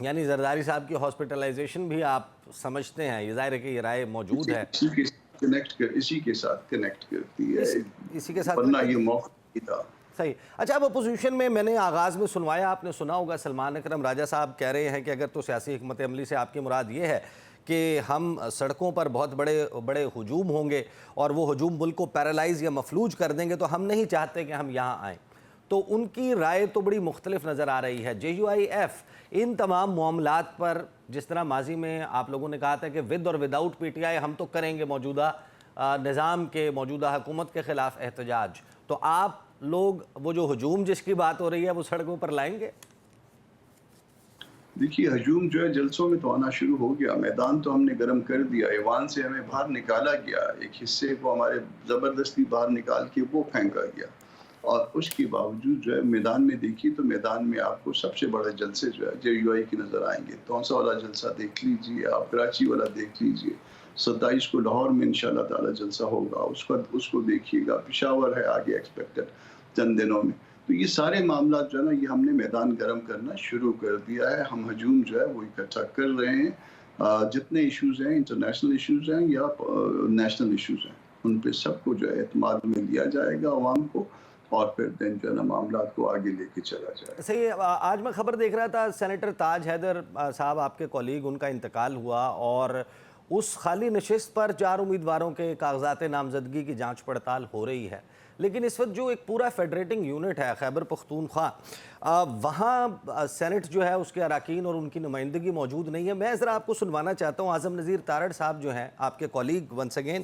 یعنی زرداری صاحب کی ہاسپٹلائزیشن بھی آپ سمجھتے ہیں؟ یہ ظاہر ہے کہ یہ رائے موجود ہے، اسی کے ساتھ کنیکٹ کرتی ہے، اسی کے ساتھ ورنہ کنیکٹ یہ کرتی ہے۔ موقع نہیں تھا۔ صحیح۔ اچھا، اب اپوزیشن میں نے آغاز میں سنوایا، آپ نے سنا ہوگا، سلمان اکرم راجہ صاحب کہہ رہے ہیں کہ اگر تو سیاسی حکمت عملی سے آپ کی مراد یہ ہے کہ ہم سڑکوں پر بہت بڑے ہجوم ہوں گے اور وہ ہجوم ملک کو پیرالائز یا مفلوج کر دیں گے، تو ہم نہیں چاہتے کہ ہم یہاں آئیں۔ تو ان کی رائے تو بڑی مختلف نظر آ رہی ہے۔ جے یو آئی ایف ان تمام معاملات پر، جس طرح ماضی میں آپ لوگوں نے کہا تھا کہ ود اور وداؤٹ پی ٹی آئی ہم تو کریں گے موجودہ نظام کے، موجودہ حکومت کے خلاف احتجاج، تو آپ لوگ وہ جو ہجوم جس کی بات ہو رہی ہے وہ سڑکوں پر لائیں گے؟ دیکھیے ہجوم جو ہے جلسوں میں تو آنا شروع ہو گیا، میدان تو ہم نے گرم کر دیا، ایوان سے ہمیں باہر نکالا گیا، ایک حصے کو ہمارے زبردستی باہر نکال کے وہ پھینکا گیا، اور اس کے باوجود جو ہے میدان میں دیکھیے تو میدان میں آپ کو سب سے بڑے جلسے جو ہے جے یو آئی کی نظر آئیں گے۔ تونسا والا جلسہ دیکھ لیجئے، آپ کراچی والا دیکھ لیجئے، 27 کو لاہور میں انشاءاللہ تعالی جلسہ ہوگا، اس کو دیکھیے گا، پشاور ہے آگے ایکسپیکٹڈ چند دنوں میں۔ تو یہ سارے معاملات جو ہے نا، یہ ہم نے میدان گرم کرنا شروع کر دیا ہے، ہم ہجوم جو ہے وہ اکٹھا کر رہے ہیں، جتنے ایشوز ہیں، انٹرنیشنل ایشوز ہیں یا نیشنل ایشوز ہیں، ان پہ سب کو جو ہے اعتماد میں لیا جائے گا عوام کو، اور پھر دن جو ہے نا معاملات کو آگے لے کے چلا جائے گا۔ صحیح ہے۔ آج میں خبر دیکھ رہا تھا، سینیٹر تاج حیدر صاحب آپ کے کولیگ، ان کا انتقال ہوا اور اس خالی نشست پر 4 امیدواروں کے کاغذات نامزدگی کی جانچ پڑتال ہو رہی ہے، لیکن اس وقت جو ایک پورا فیڈریٹنگ یونٹ ہے خیبر پختونخوا، وہاں سینٹ جو ہے اس کے اراکین اور ان کی نمائندگی موجود نہیں ہے۔ میں ذرا آپ کو سنوانا چاہتا ہوں، اعظم نذیر تارڑ صاحب جو ہیں آپ کے کولیگ ونس اگین،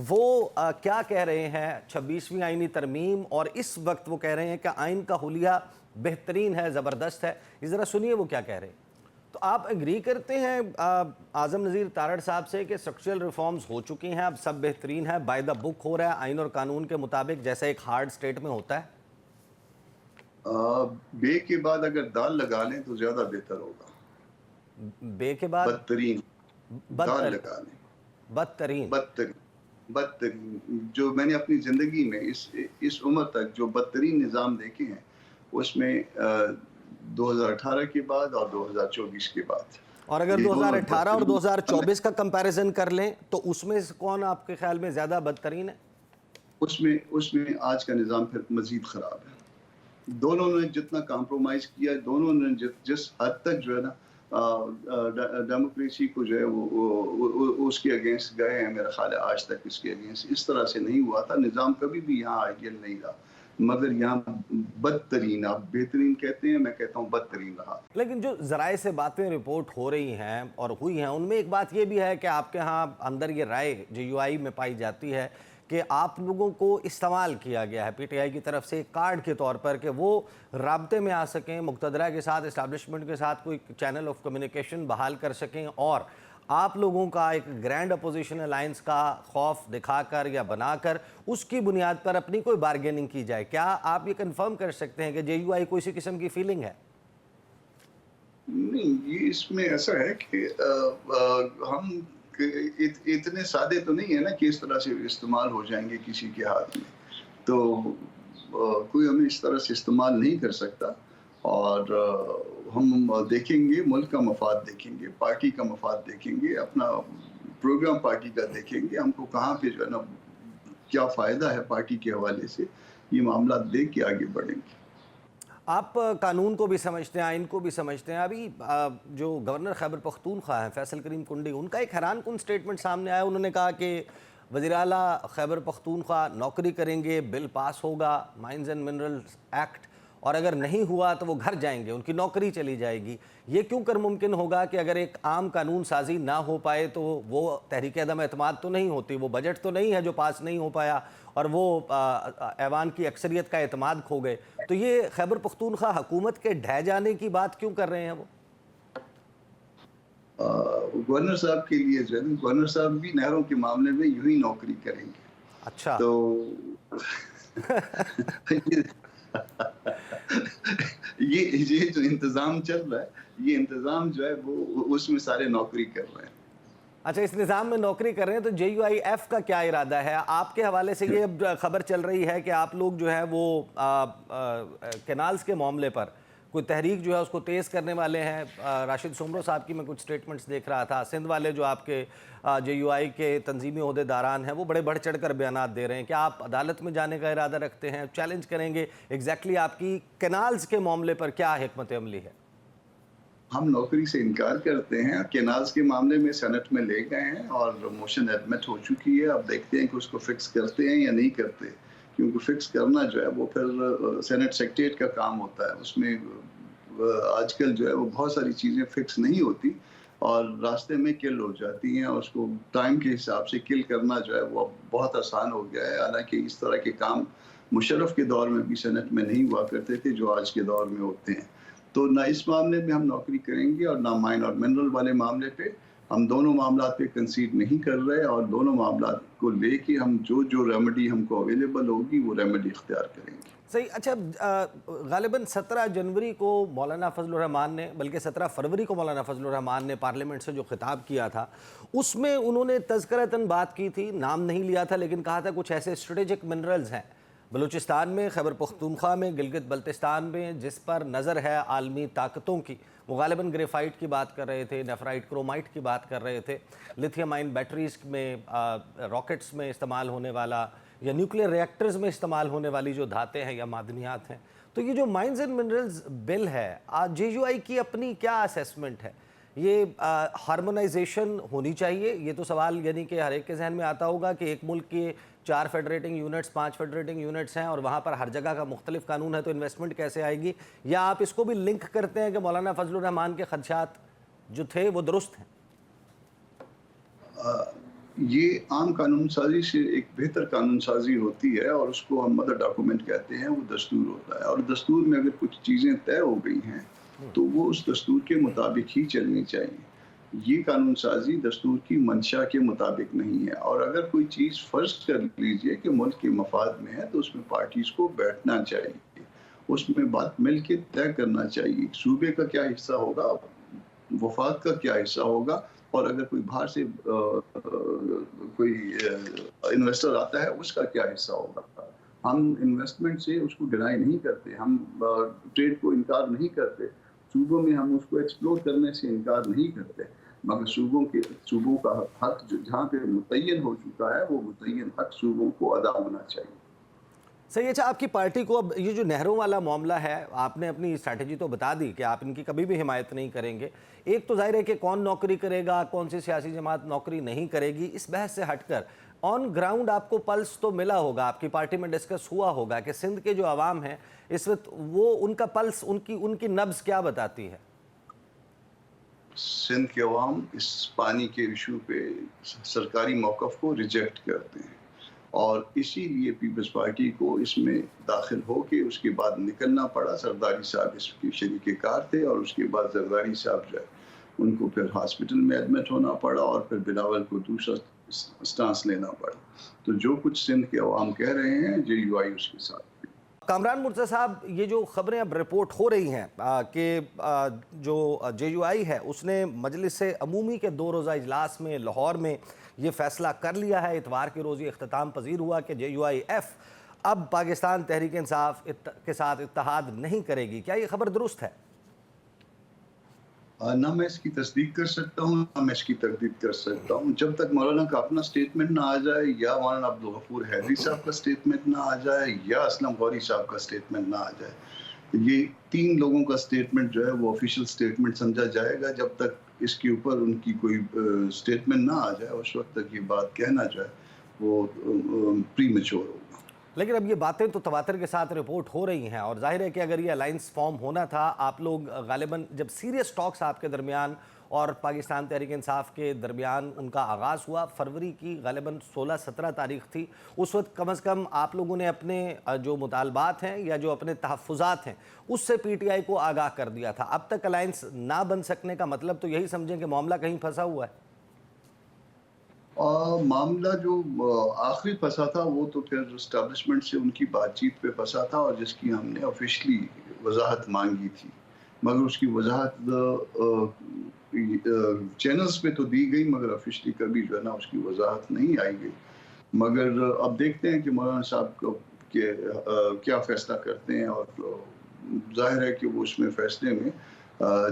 وہ کیا کہہ رہے ہیں 26ویں آئینی ترمیم، اور اس وقت وہ کہہ رہے ہیں کہ آئین کا حلیہ بہترین ہے، زبردست ہے۔ یہ ذرا سنیے وہ کیا کہہ رہے ہیں۔ تو آپ ایگری کرتے ہیں اعظم نذیر تارڑ صاحب سے کہ سٹرکچرل ریفارمز ہو چکی ہیں، اب سب بہترین ہے، بائی دا بک ہو رہا ہے، آئین اور قانون کے مطابق جیسا ایک ہارڈ سٹیٹ میں ہوتا ہے؟ بے کے بعد اگر دال لگا لیں تو زیادہ بہتر ہوگا۔ بے کے بعد بدترین دال لگا لیں، بدترین بدترین جو میں نے اپنی زندگی میں اس عمر تک جو بدترین نظام دیکھے ہیں، اس میں 2018 کے بعد اور 2024 کے بعد، اور اگر یہ دونوں 2018 اور 2024 کا کمپیریزن کر لیں تو اس میں کون آپ کے خیال میں زیادہ بدترین ہے؟ اس میں آج کا نظام پھر مزید خراب ہے۔ دونوں نے جتنا کمپرومائز کیا، دونوں نے جس حد تک جو ہے نا ڈیموکریسی کو جو ہے وہ اس کے اگینسٹ گئے ہیں، میرا خیال ہے آج تک اس کے اگینسٹ اس طرح سے نہیں ہوا تھا۔ نظام کبھی بھی یہاں آئیڈیل نہیں رہا، مگر یہاں بدترین، آپ بہترین کہتے ہیں، میں کہتا ہوں بدترین رہا۔ لیکن جو ذرائع سے باتیں رپورٹ ہو رہی ہیں اور ہوئی ہیں، ان میں ایک بات یہ بھی ہے کہ آپ کے ہاں اندر یہ رائے جے یو آئی میں پائی جاتی ہے کہ آپ لوگوں کو استعمال کیا گیا ہے پی ٹی آئی کی طرف سے ایک کارڈ کے طور پر کہ وہ رابطے میں آ سکیں، مقتدرہ کے ساتھ، اسٹیبلشمنٹ کے ساتھ کوئی چینل آف کمیونیکیشن بحال کر سکیں، اور آپ لوگوں کا ایک گرینڈ اپوزیشن الائنس کا خوف دکھا کر یا بنا کر اس کی بنیاد پر اپنی کوئی بارگیننگ کی جائے۔ کیا آپ یہ کنفرم کر سکتے ہیں کہ جے یو آئی کو اسی قسم کی فیلنگ ہے؟ نہیں، یہ اس میں ایسا ہے کہ ہم اتنے سادے تو نہیں ہیں نا کہ اس طرح سے استعمال ہو جائیں گے کسی کے ہاتھ میں، تو کوئی ہمیں اس طرح سے استعمال نہیں کر سکتا، اور ہم دیکھیں گے، ملک کا مفاد دیکھیں گے، پارٹی کا مفاد دیکھیں گے، اپنا پروگرام پارٹی کا دیکھیں گے، ہم کو کہاں پہ جو ہے نا کیا فائدہ ہے پارٹی کے حوالے سے، یہ معاملات دیکھ کے آگے بڑھیں گے۔ آپ قانون کو بھی سمجھتے ہیں، آئین کو بھی سمجھتے ہیں۔ ابھی جو گورنر خیبر پختونخوا ہیں فیصل کریم کنڈی، ان کا ایک حیران کن سٹیٹمنٹ سامنے آیا۔ انہوں نے کہا کہ وزیر اعلیٰ خیبر پختونخوا نوکری کریں گے، بل پاس ہوگا مائنز اینڈ منرلز ایکٹ، اور اگر نہیں ہوا تو وہ گھر جائیں گے، ان کی نوکری چلی جائے گی۔ یہ کیوں کر ممکن ہوگا کہ اگر ایک عام قانون سازی نہ ہو پائے تو وہ تحریک عدم اعتماد تو نہیں ہوتی، وہ بجٹ تو نہیں ہے جو پاس نہیں ہو پایا اور وہ ایوان کی اکثریت کا اعتماد کھو گئے، تو یہ خیبر پختونخوا حکومت کے ڈھہ جانے کی بات کیوں کر رہے ہیں وہ؟ گورنر صاحب کے لیے جو ہے نا، گورنر صاحب بھی نہروں کے معاملے میں یوں ہی نوکری کریں گے، اچھا۔ تو یہ جو انتظام چل رہا ہے، یہ انتظام جو ہے وہ اس میں سارے نوکری کر رہے ہیں۔ اچھا، اس نظام میں نوکری کر رہے ہیں، تو جے یو آئی ایف کا کیا ارادہ ہے؟ آپ کے حوالے سے یہ خبر چل رہی ہے کہ آپ لوگ جو ہے وہ کینالز کے معاملے پر کوئی تحریک جو ہے اس کو تیز کرنے والے ہیں؟ راشد سومرو صاحب کی میں کچھ سٹیٹمنٹس دیکھ رہا تھا، سندھ والے جو آپ کے جے یو آئی کے تنظیمی عہدے داران ہیں وہ بڑے بڑھ چڑھ کر بیانات دے رہے ہیں. کیا آپ عدالت میں جانے کا ارادہ رکھتے ہیں؟ چیلنج کریں گے ایگزیکٹلی آپ کی کینالز کے معاملے پر کیا حکمت عملی ہے؟ ہم نوکری سے انکار کرتے ہیں. کینالز کے معاملے میں سینٹ میں لے گئے ہیں اور موشن ایڈمٹ ہو چکی ہے. اب دیکھتے ہیں کہ اس کو فکس کرتے ہیں یا نہیں کرتے، کیونکہ فکس کرنا جو ہے وہ پھر سینٹ سیکریٹریٹ کا کام ہوتا ہے. اس میں آج کل جو ہے وہ بہت ساری چیزیں فکس نہیں ہوتی اور راستے میں کل ہو جاتی ہیں. اس کو ٹائم کے حساب سے کل کرنا جو ہے وہ بہت آسان ہو گیا ہے. حالانکہ اس طرح کے کام مشرف کے دور میں بھی سینٹ میں نہیں ہوا کرتے تھے جو آج کے دور میں ہوتے ہیں. تو نہ اس معاملے میں ہم نوکری کریں گے اور نہ مائن اور منرل والے معاملے پہ. ہم دونوں معاملات پہ کنسیڈ نہیں کر رہے اور دونوں معاملات کو لے کے ہم جو ریمیڈی ہم کو اویلیبل ہوگی وہ ریمیڈی اختیار کریں گے. صحیح. اچھا، غالباً 17 جنوری کو مولانا فضل الرحمان نے، بلکہ 17 فروری کو مولانا فضل الرحمان نے پارلیمنٹ سے جو خطاب کیا تھا اس میں انہوں نے تذکرتاً بات کی تھی، نام نہیں لیا تھا، لیکن کہا تھا کچھ ایسے اسٹریٹجک منرلز ہیں بلوچستان میں، خیبر پختونخوا میں، گلگت بلتستان میں، جس پر نظر ہے عالمی طاقتوں کی. وہ غالباً گریفائٹ کی بات کر رہے تھے، نیفرائٹ کرومائٹ کی بات کر رہے تھے، لیتھیم آئن بیٹریز میں، راکٹس میں استعمال ہونے والا یا نیوکلیر ریئیکٹرز میں استعمال ہونے والی جو دھاتیں ہیں یا معدنیات ہیں. تو یہ جو مائنز اینڈ منرلز بل ہے، جے یو آئی کی اپنی کیا اسیسمنٹ ہے؟ یہ ہارمونائزیشن ہونی چاہیے؟ یہ تو سوال یعنی کہ ہر ایک کے ذہن میں آتا ہوگا کہ ایک ملک کے 4 فیڈریٹنگ یونٹس، 5 فیڈریٹنگ یونٹس ہیں اور وہاں پر ہر جگہ کا مختلف قانون ہے، تو انویسٹمنٹ کیسے آئے گی؟ یا آپ اس کو بھی لنک کرتے ہیں کہ مولانا فضل الرحمان کے خدشات جو تھے وہ درست ہیں؟ یہ عام قانون سازی سے ایک بہتر قانون سازی ہوتی ہے اور اس کو ہم مدر ڈاکومنٹ کہتے ہیں. وہ دستور ہوتا ہے اور دستور میں اگر کچھ چیزیں طے ہو گئی ہیں تو وہ اس دستور کے مطابق ہی چلنی چاہیے. یہ قانون سازی دستور کی منشا کے مطابق نہیں ہے. اور اگر کوئی چیز فرض کر لیجئے کہ ملک کے مفاد میں ہے تو اس میں پارٹیز کو بیٹھنا چاہیے، اس میں بات مل کے طے کرنا چاہیے. صوبے کا کیا حصہ ہوگا، وفاق کا کیا حصہ ہوگا، اور اگر کوئی باہر سے کوئی انویسٹر آتا ہے اس کا کیا حصہ ہوگا. ہم انویسٹمنٹ سے اس کو ڈینائی نہیں کرتے، ہم ٹریڈ کو انکار نہیں کرتے، صوبوں میں ہم اس کو ایکسپلور کرنے سے انکار نہیں کرتے، مگر صوبوں کا حق جہاں پہ متعین ہو چکا ہے وہ متعین حق صوبوں کو ادا ہونا چاہیے. صحیح. اچھا، آپ کی پارٹی کو اب یہ جو نہروں والا معاملہ ہے، آپ نے اپنی اسٹریٹجی تو بتا دی کہ آپ ان کی کبھی بھی حمایت نہیں کریں گے. ایک تو ظاہر ہے کہ کون نوکری کرے گا، کون سی سیاسی جماعت نوکری نہیں کرے گی، اس بحث سے ہٹ کر آن گراؤنڈ آپ کو پلس تو ملا ہوگا، آپ کی پارٹی میں ڈسکس ہوا ہوگا کہ سندھ کے جو عوام ہیں اس وقت وہ ان کا پلس، ان کی نبض کیا بتاتی ہے؟ سندھ کے عوام اس پانی کے ایشو پہ سرکاری موقف کو ریجیکٹ کرتے ہیں اور اسی لیے پیپلز پارٹی کو اس میں داخل ہو کے اس کے بعد نکلنا پڑا. زرداری صاحب اس کی شریک کار تھے اور اس کے بعد زرداری صاحب جو ہے ان کو پھر ہاسپٹل میں ایڈمٹ ہونا پڑا اور پھر بلاول کو دوسرا سٹانس لینا پڑا. تو جو کچھ سندھ کے عوام کہہ رہے ہیں جے یو آئی اس کے ساتھ. کامران مرتضیٰ صاحب، یہ جو خبریں اب رپورٹ ہو رہی ہیں کہ جو جے یو آئی ہے اس نے مجلس عمومی کے 2 روزہ اجلاس میں لاہور میں یہ فیصلہ کر لیا ہے، اتوار کے روز یہ اختتام پذیر ہوا کہ جے یو آئی ایف اب پاکستان تحریک انصاف کے ساتھ اتحاد نہیں کرے گی. کیا یہ خبر درست ہے؟ نہ میں اس کی تصدیق کر سکتا ہوں نہ میں اس کی تردید کر سکتا ہوں. جب تک مولانا کا اپنا سٹیٹمنٹ نہ آ جائے یا مولانا عبدالغفور حیدری صاحب کا سٹیٹمنٹ نہ آ جائے یا اسلم غوری صاحب کا سٹیٹمنٹ نہ آ جائے، یہ 3 لوگوں کا سٹیٹمنٹ جو ہے وہ آفیشیل سٹیٹمنٹ سمجھا جائے گا. جب تک اس کے اوپر ان کی کوئی سٹیٹمنٹ نہ آ جائے اس وقت تک یہ بات کہنا جو ہے وہ پری میچور ہوگا. لیکن اب یہ باتیں تو تواتر کے ساتھ رپورٹ ہو رہی ہیں اور ظاہر ہے کہ اگر یہ الائنس فارم ہونا تھا، آپ لوگ غالباً جب سیریس ٹاکس آپ کے درمیان اور پاکستان تحریک انصاف کے درمیان ان کا آغاز ہوا، فروری کی غالباً 16-17 تاریخ تھی، اس وقت کم از کم آپ لوگوں نے اپنے جو مطالبات ہیں یا جو اپنے تحفظات ہیں اس سے پی ٹی آئی کو آگاہ کر دیا تھا. اب تک الائنس نہ بن سکنے کا مطلب تو یہی سمجھیں کہ معاملہ کہیں پھنسا ہوا ہے. معاملہ جو آخری پھنسا تھا وہ تو پھر اسٹیبلشمنٹ سے ان کی بات چیت پہ پھنسا تھا اور جس کی ہم نے آفیشلی وضاحت مانگی تھی، مگر اس کی وضاحت چینلز پہ تو دی گئی مگر آفیشلی کبھی جو ہے نا اس کی وضاحت نہیں آئی گئی. مگر اب دیکھتے ہیں کہ مولانا صاحب کو کیا فیصلہ کرتے ہیں اور ظاہر ہے کہ وہ اس میں فیصلے میں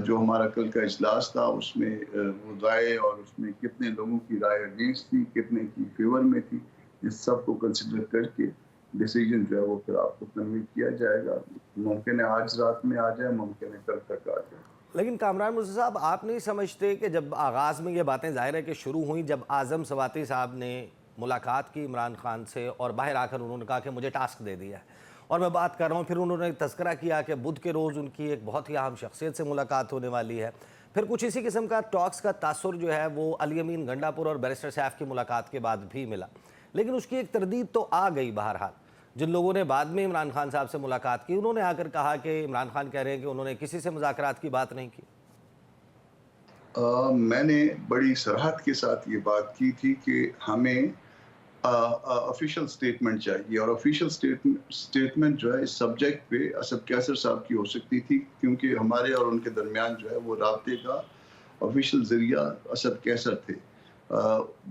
جو ہمارا کل کا اجلاس تھا اس میں وہ رائے اور اس میں کتنے لوگوں کی رائے اگینسٹ تھی، کتنے کی فیور میں تھی، اس سب کو کنسیڈر کر کے ڈیسیجن جو ہے وہ پھر آپ کو کنوے کیا جائے گا. ممکن ہے آج رات میں آ جائے، ممکن ہے کل تک آ جائے. لیکن کامران مرزا صاحب، آپ نہیں سمجھتے کہ جب آغاز میں یہ باتیں ظاہر ہے کہ شروع ہوئیں، جب اعظم سواتی صاحب نے ملاقات کی عمران خان سے اور باہر آ کر انہوں نے کہا کہ مجھے ٹاسک دے دیا ہے اور میں بات کر رہا ہوں، پھر انہوں نے تذکرہ کیا کہ بدھ کے روز ان کی ایک بہت ہی اہم شخصیت سے ملاقات ہونے والی ہے، پھر کچھ اسی قسم کا ٹاکس کا تاثر جو ہے وہ علی امین گنڈا پور اور بیرسٹر سیف کی ملاقات کے بعد بھی ملا، لیکن اس کی ایک تردید تو آ گئی. بہرحال جن لوگوں نے بعد میں عمران خان صاحب سے ملاقات کی، انہوں نے آ کر کہا کہ عمران خان کہہ رہے ہیں کہ انہوں نے کسی سے مذاکرات کی بات نہیں کی. میں نے بڑی صراحت کے ساتھ یہ بات کی تھی کہ ہمیں آفیشیل سٹیٹمنٹ چاہیے، اور آفیشیل سٹیٹمنٹ جو ہے اس سبجیکٹ پہ اسد کیسر صاحب کی ہو سکتی تھی، کیونکہ ہمارے اور ان کے درمیان جو ہے وہ رابطے کا آفیشیل ذریعہ اسد کیسر تھے.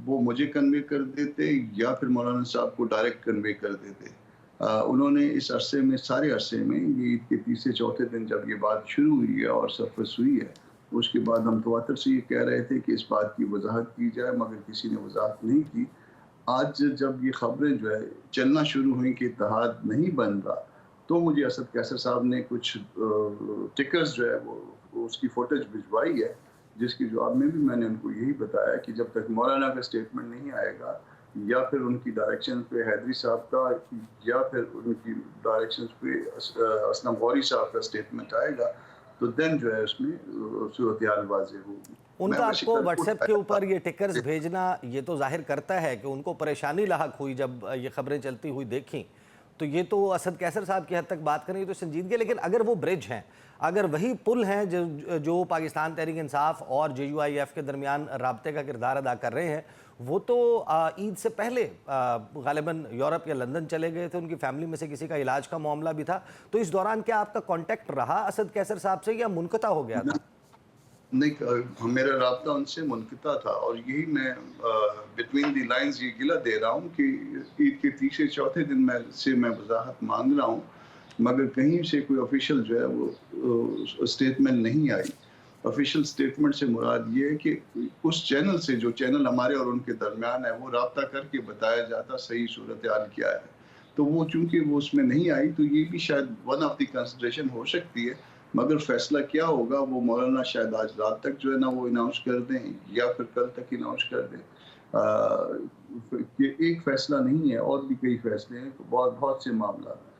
وہ مجھے کنوے کر دیتے یا پھر مولانا صاحب کو ڈائریکٹ کنوے کر دیتے. انہوں نے اس عرصے میں، سارے عرصے میں، یہ عید کے تیسرے چوتھے دن جب یہ بات شروع ہوئی ہے اور سرفس ہوئی ہے، اس کے بعد ہم تواتر سے یہ کہہ رہے تھے کہ اس بات کی وضاحت کی جائے، مگر کسی نے وضاحت نہیں کی. آج جب یہ خبریں جو ہے چلنا شروع ہوئیں کہ اتحاد نہیں بن رہا، تو مجھے اسد کیسر صاحب نے کچھ ٹکرز جو ہے وہ اس کی فوٹیج بھجوائی ہے، جس کے جواب میں بھی میں نے ان کو یہی بتایا کہ جب تک مولانا کا سٹیٹمنٹ نہیں آئے گا، یا پھر ان کی ڈائریکشن پہ حیدری صاحب کا، یا پھر ان کی ڈائریکشن پہ اسلم غوری صاحب کا سٹیٹمنٹ آئے گا، تو دن جو ہے اس میں صورتحال واضح ہوگی. ان میں کا آپ ویسے کو کل واٹس ایپ کے اٹھایا اوپر یہ ٹکرز بھیجنا یہ تو ظاہر کرتا ہے کہ ان کو پریشانی لاحق ہوئی جب یہ خبریں چلتی ہوئی دیکھیں، تو یہ تو اسد کیسر صاحب کی حد تک بات کریں تو سنجیدگی ہے. لیکن اگر وہ برج ہیں، اگر وہی پل ہیں جو پاکستان تحریک انصاف اور جے یو آئی ایف کے درمیان رابطے کا کردار ادا کر رہے ہیں، وہ تو عید سے پہلے غالباً یورپ یا لندن چلے گئے تھے، ان کی فیملی میں سے کسی کا علاج کا معاملہ بھی تھا، تو اس دوران کیا آپ کا کانٹیکٹ رہا اسد کیسر صاحب سے یا منقطع ہو گیا تھا؟ نہیں، میرا رابطہ ان سے منقطع تھا، اور یہی میں بٹوین دی لائنز یہ گلہ دے رہا ہوں کہ عید کے تیسرے چوتھے دن میں وضاحت مانگ رہا ہوں، مگر کہیں سے کوئی آفیشیل جو ہے وہ اسٹیٹمنٹ نہیں آئی. آفیشیل اسٹیٹمنٹ سے مراد یہ ہے کہ اس چینل سے، جو چینل ہمارے اور ان کے درمیان ہے، وہ رابطہ کر کے بتایا جاتا صحیح صورتحال کیا ہے. تو وہ چونکہ وہ اس میں نہیں آئی، تو یہ بھی شاید ون آف دی کنسیڈریشن ہو سکتی ہے، مگر فیصلہ کیا ہوگا وہ مولانا شاید آج رات تک جو ہے نا وہ اناؤنس کر دیں، یا پھر کل تک اناؤنس کر دیں. کہ ایک فیصلہ نہیں ہے، اور بھی کئی فیصلے ہیں، بہت سے معاملات ہیں.